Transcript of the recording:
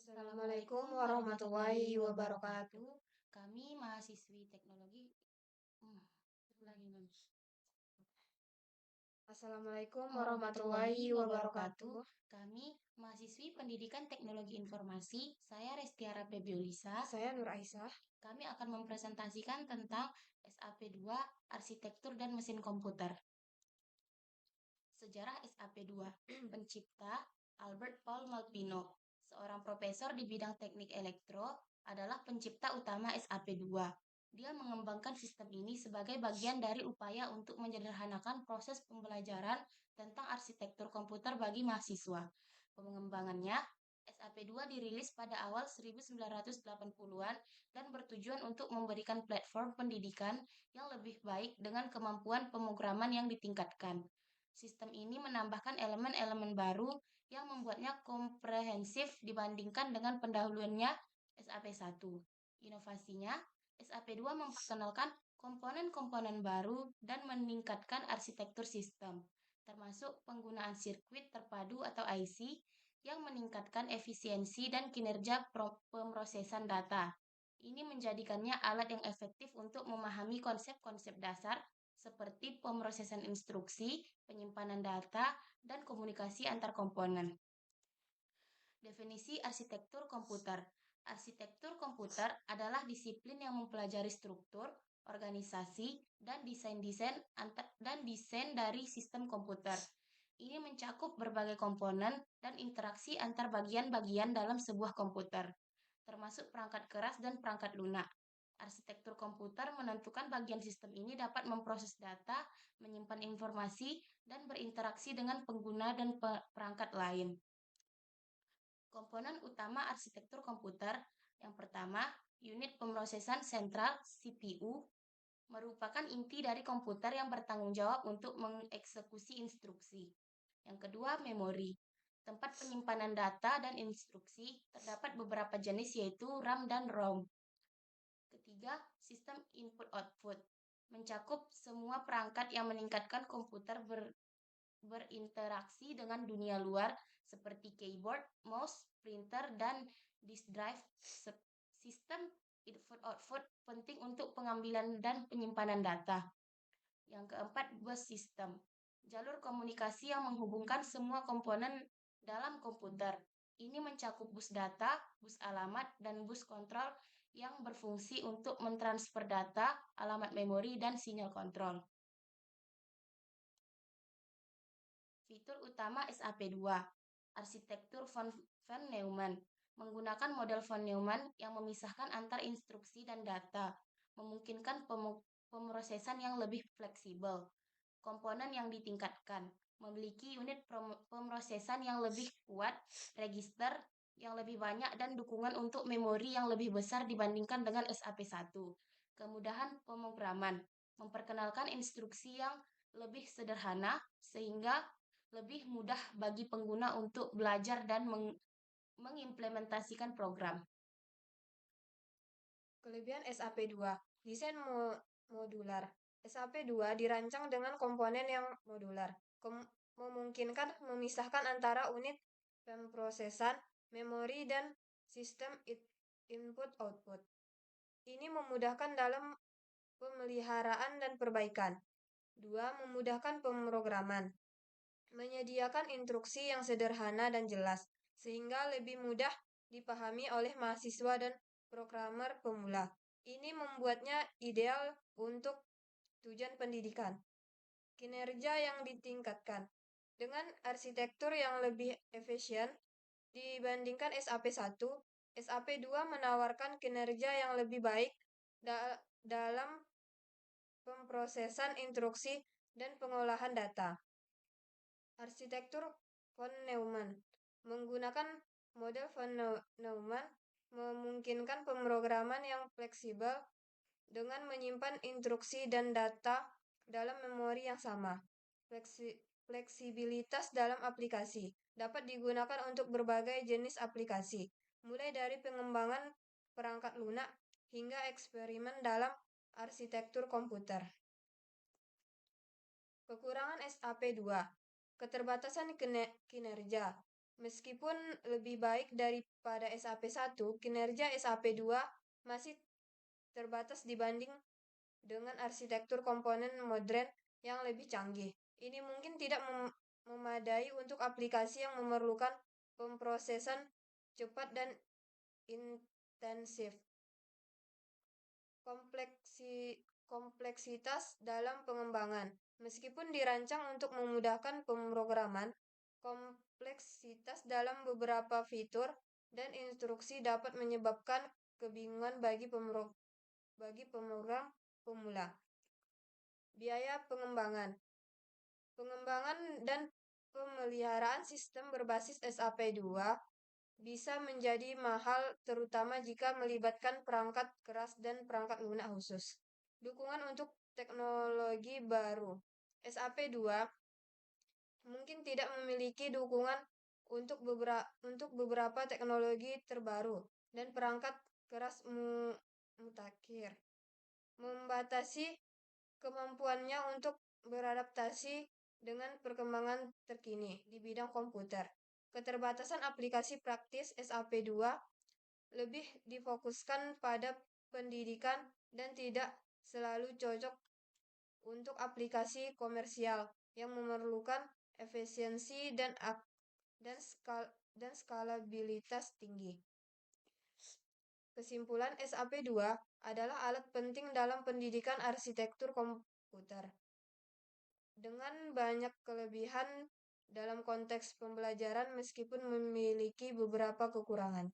Assalamualaikum warahmatullahi wabarakatuh. Kami mahasiswi teknologi. Lagi nih. Assalamualaikum warahmatullahi wabarakatuh. Kami mahasiswi Pendidikan Teknologi Informasi. Saya Restiara Febiulisa. Saya Nur Aisyah. Kami akan mempresentasikan tentang SAP2 Arsitektur dan Mesin Komputer. Sejarah SAP2. Pencipta Albert Paul Malpino, seorang profesor di bidang teknik elektro, adalah pencipta utama SAP2. Dia mengembangkan sistem ini sebagai bagian dari upaya untuk menyederhanakan proses pembelajaran tentang arsitektur komputer bagi mahasiswa. Pengembangannya, SAP2 dirilis pada awal 1980-an dan bertujuan untuk memberikan platform pendidikan yang lebih baik dengan kemampuan pemrograman yang ditingkatkan. Sistem ini menambahkan elemen-elemen baru yang membuatnya komprehensif dibandingkan dengan pendahuluannya SAP1. Inovasinya, SAP2 memperkenalkan komponen-komponen baru dan meningkatkan arsitektur sistem, termasuk penggunaan sirkuit terpadu atau IC yang meningkatkan efisiensi dan kinerja pemrosesan data. Ini menjadikannya alat yang efektif untuk memahami konsep-konsep dasar seperti pemrosesan instruksi, penyimpanan data, dan komunikasi antar komponen. Definisi arsitektur komputer. Arsitektur komputer adalah disiplin yang mempelajari struktur, organisasi, dan desain dari sistem komputer. Ini mencakup berbagai komponen dan interaksi antar bagian-bagian dalam sebuah komputer, termasuk perangkat keras dan perangkat lunak. Arsitektur komputer menentukan bagian sistem ini dapat memproses data, menyimpan informasi, dan berinteraksi dengan pengguna dan perangkat lain. Komponen utama arsitektur komputer. Yang pertama, unit pemrosesan sentral CPU merupakan inti dari komputer yang bertanggung jawab untuk mengeksekusi instruksi. Yang kedua, memori. Tempat penyimpanan data dan instruksi terdapat beberapa jenis yaitu RAM dan ROM. Ketiga, sistem input-output. Mencakup semua perangkat yang meningkatkan komputer berinteraksi dengan dunia luar seperti keyboard, mouse, printer, dan disk drive. Sistem input-output penting untuk pengambilan dan penyimpanan data. Yang keempat, bus system. Jalur komunikasi yang menghubungkan semua komponen dalam komputer. Ini mencakup bus data, bus alamat, dan bus kontrol yang berfungsi untuk mentransfer data, alamat memori, dan sinyal kontrol. Fitur utama SAP2. Arsitektur von Neumann. Menggunakan model von Neumann yang memisahkan antar instruksi dan data, memungkinkan pemrosesan yang lebih fleksibel. Komponen yang ditingkatkan, memiliki unit pemrosesan yang lebih kuat, register yang lebih banyak, dan dukungan untuk memori yang lebih besar dibandingkan dengan SAP1. Kemudahan pemrograman, memperkenalkan instruksi yang lebih sederhana sehingga lebih mudah bagi pengguna untuk belajar dan mengimplementasikan program. Kelebihan SAP2, desain modular. SAP2 dirancang dengan komponen yang modular, memungkinkan memisahkan antara unit pemrosesan, memori, dan sistem input-output. Ini memudahkan dalam pemeliharaan dan perbaikan. 2. Memudahkan pemrograman. Menyediakan instruksi yang sederhana dan jelas, sehingga lebih mudah dipahami oleh mahasiswa dan programmer pemula. Ini membuatnya ideal untuk tujuan pendidikan. Kinerja yang ditingkatkan. Dengan arsitektur yang lebih efisien dibandingkan SAP1, SAP2 menawarkan kinerja yang lebih baik dalam pemrosesan instruksi dan pengolahan data. Arsitektur von Neumann. Menggunakan model von Neumann memungkinkan pemrograman yang fleksibel dengan menyimpan instruksi dan data dalam memori yang sama. Fleksibilitas dalam aplikasi dapat digunakan untuk berbagai jenis aplikasi, mulai dari pengembangan perangkat lunak hingga eksperimen dalam arsitektur komputer. Kekurangan SAP2. Keterbatasan kinerja. Meskipun lebih baik daripada SAP1, kinerja SAP2 masih terbatas dibanding dengan arsitektur komponen modern yang lebih canggih. Ini mungkin tidak memadai untuk aplikasi yang memerlukan pemrosesan cepat dan intensif. Kompleksitas dalam pengembangan. Meskipun dirancang untuk memudahkan pemrograman, kompleksitas dalam beberapa fitur dan instruksi dapat menyebabkan kebingungan bagi pemrogram pemula. Biaya pengembangan. Pengembangan dan pemeliharaan sistem berbasis SAP2 bisa menjadi mahal terutama jika melibatkan perangkat keras dan perangkat lunak khusus. Dukungan untuk teknologi baru. SAP2 mungkin tidak memiliki dukungan untuk beberapa teknologi terbaru dan perangkat keras mutakhir, membatasi kemampuannya untuk beradaptasi dengan perkembangan terkini di bidang komputer. Keterbatasan aplikasi praktis SAP2 lebih difokuskan pada pendidikan dan tidak selalu cocok untuk aplikasi komersial yang memerlukan efisiensi dan skalabilitas tinggi. Kesimpulan, SAP2 adalah alat penting dalam pendidikan arsitektur komputer. Dengan banyak kelebihan dalam konteks pembelajaran meskipun memiliki beberapa kekurangan.